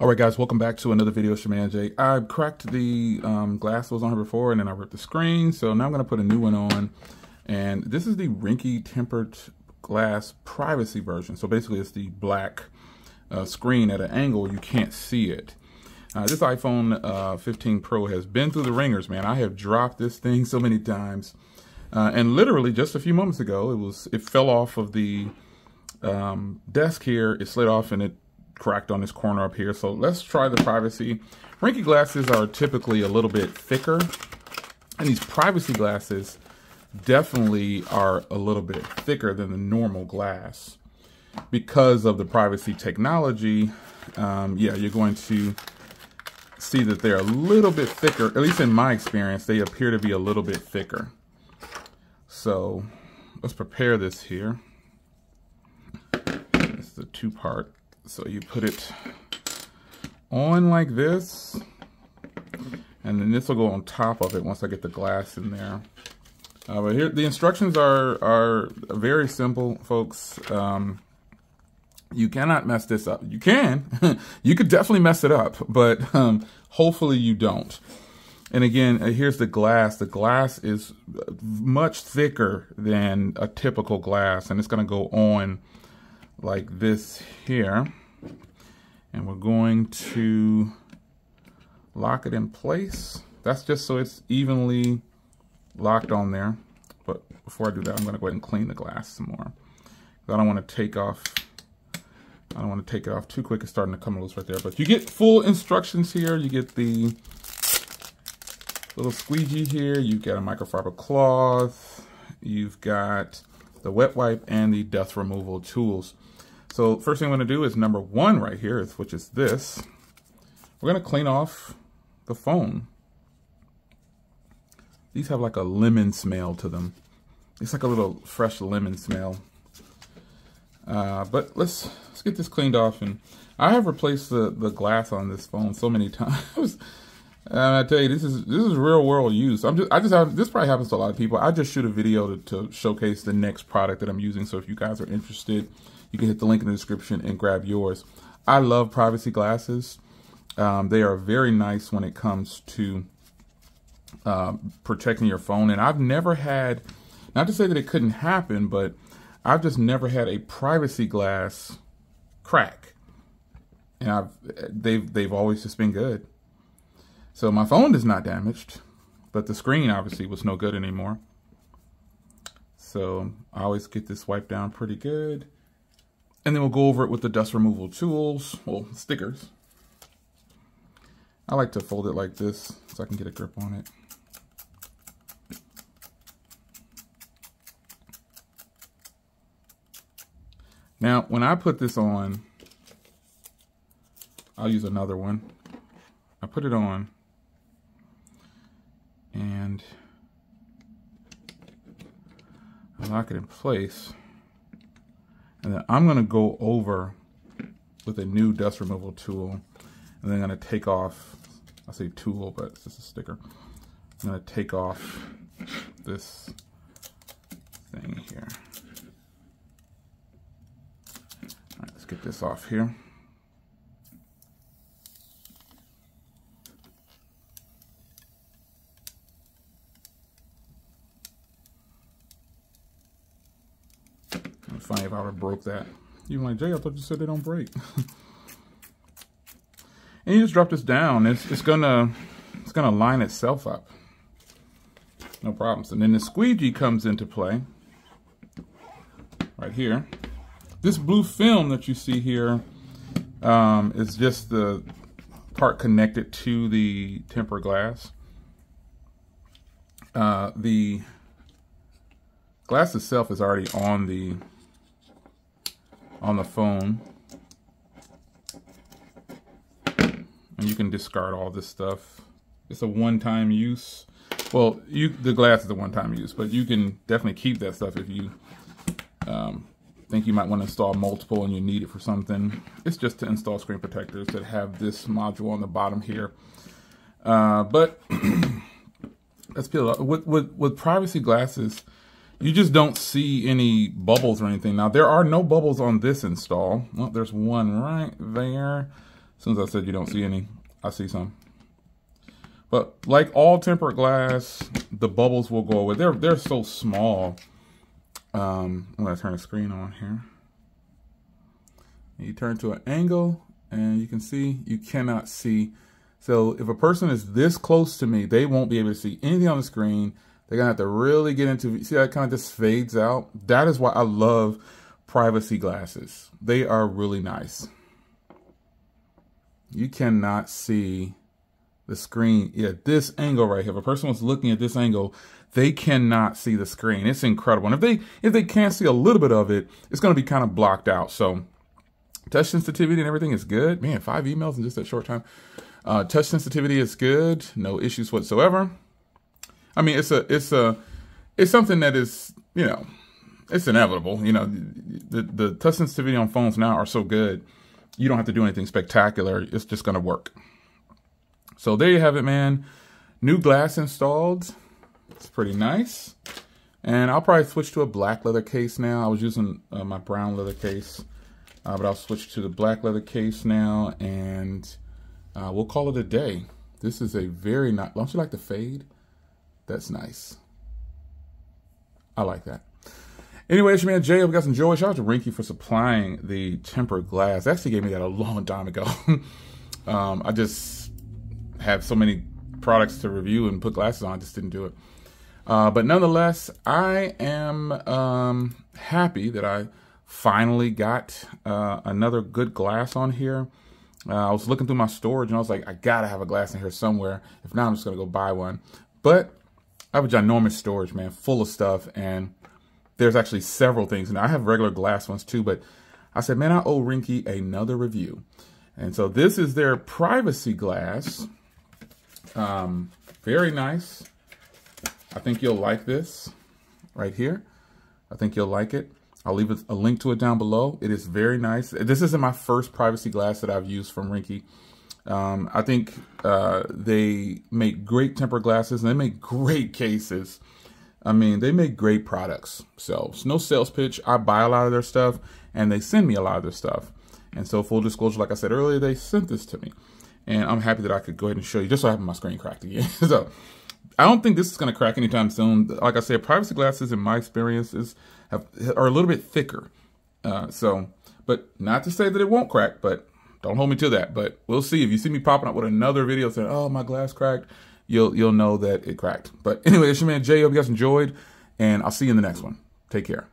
All right, guys, welcome back to another video. It's your man, Jay. I cracked the glass that was on here before, and then I ripped the screen. So now I'm going to put a new one on. And this is the Ringke Tempered Glass Privacy version. So basically, it's the black screen at an angle. You can't see it. This iPhone 15 Pro has been through the ringers, man. I have dropped this thing so many times. And literally, just a few moments ago, it fell off of the desk here. It slid off, and it cracked on this corner up here. So let's try the privacy. Ringke glasses are typically a little bit thicker, and these privacy glasses definitely are a little bit thicker than the normal glass. Because of the privacy technology, yeah, you're going to see that they're a little bit thicker. At least in my experience, they appear to be a little bit thicker. So let's prepare this here. It's the two-part. So you put it on like this, and then this will go on top of it once I get the glass in there. But here, the instructions are very simple, folks. You cannot mess this up. You can. You could definitely mess it up, but hopefully you don't. And again, here's the glass. The glass is much thicker than a typical glass, and it's going to go on like this here. And we're going to lock it in place. That's just so it's evenly locked on there. But before I do that, I'm going to go ahead and clean the glass some more. I don't want to take off. I don't want to take it off too quick. It's starting to come loose right there. But you get full instructions here. You get the little squeegee here. You've got a microfiber cloth. You've got the wet wipe and the dust removal tools. So first thing I'm going to do is number one right here, which is this. We're going to clean off the phone. These have like a lemon smell to them. It's like a little fresh lemon smell. But let's get this cleaned off. And I have replaced the glass on this phone so many times. And I tell you, this is real world use. This probably happens to a lot of people. I just shoot a video to showcase the next product that I'm using. So if you guys are interested, you can hit the link in the description and grab yours. I love privacy glasses. They are very nice when it comes to protecting your phone. And I've never had, not to say that it couldn't happen, but I've just never had a privacy glass crack. And they've always just been good. So my phone is not damaged, but the screen obviously was no good anymore. So I always get this wiped down pretty good. And then we'll go over it with the dust removal tools, well, stickers. I like to fold it like this so I can get a grip on it. Now, when I put this on, I'll use another one. I put it on, and I lock it in place. And then I'm going to go over with a new dust removal tool, and then I'm going to take off, I say tool, but it's just a sticker. I'm going to take off this thing here. All right, let's get this off here. Funny if I would have broke that. You're like, Jay, I thought you said they don't break. And you just drop this down. It's gonna line itself up. No problems. And then the squeegee comes into play right here. This blue film that you see here is just the part connected to the tempered glass. The glass itself is already on the phone, and you can discard all this stuff. It's a one-time use. Well, the glass is a one-time use, but you can definitely keep that stuff if you think you might want to install multiple and you need it for something. It's just to install screen protectors that have this module on the bottom here. But let's peel it up. With privacy glasses, you just don't see any bubbles or anything. Now, there are no bubbles on this install. Well, there's one right there. As soon as I said you don't see any, I see some. But like all tempered glass, the bubbles will go away. They're so small. I'm gonna turn the screen on here. You turn to an angle and you can see, you cannot see. So if a person is this close to me, they won't be able to see anything on the screen. They're gonna have to really get into, see how it kind of just fades out? That is why I love privacy glasses. They are really nice. You cannot see the screen at this angle right here. If a person was looking at this angle, they cannot see the screen. It's incredible. And if they can't see a little bit of it, it's going to be kind of blocked out. So touch sensitivity and everything is good. Man, 5 emails in just that short time. Touch sensitivity is good. No issues whatsoever. I mean, it's something that is, you know, it's inevitable. You know, the touch sensitivity on phones now are so good. You don't have to do anything spectacular. It's just going to work. So there you have it, man. New glass installed. It's pretty nice. And I'll probably switch to a black leather case now. I was using my brown leather case, but I'll switch to the black leather case now, and we'll call it a day. This is a very nice, don't you like the fade? That's nice. I like that. Anyway, it's your man Jay. Hope you guys enjoyed. Shout out to Ringke for supplying the tempered glass. They actually gave me that a long time ago. I just have so many products to review and put glasses on. I just didn't do it. But nonetheless, I am happy that I finally got another good glass on here. I was looking through my storage and I was like, I gotta have a glass in here somewhere. If not, I'm just gonna go buy one. But I have a ginormous storage, man, full of stuff, and there's actually several things. And I have regular glass ones too, but I said, man, I owe Ringke another review. And so this is their privacy glass. Very nice. I think you'll like this right here. I think you'll like it. I'll leave a link to it down below. It is very nice. This isn't my first privacy glass that I've used from Ringke. I think they make great tempered glasses and they make great cases. I mean, they make great products. So it's no sales pitch. I buy a lot of their stuff and they send me a lot of their stuff. And so full disclosure, like I said earlier, they sent this to me. And I'm happy that I could go ahead and show you, just so I have my screen cracked again. So I don't think this is going to crack anytime soon. Like I said, privacy glasses, in my experience, are a little bit thicker. But not to say that it won't crack, but don't hold me to that. But we'll see. If you see me popping up with another video saying, oh, my glass cracked, you'll know that it cracked. But anyway, it's your man Jay. Hope you guys enjoyed, and I'll see you in the next one. Take care.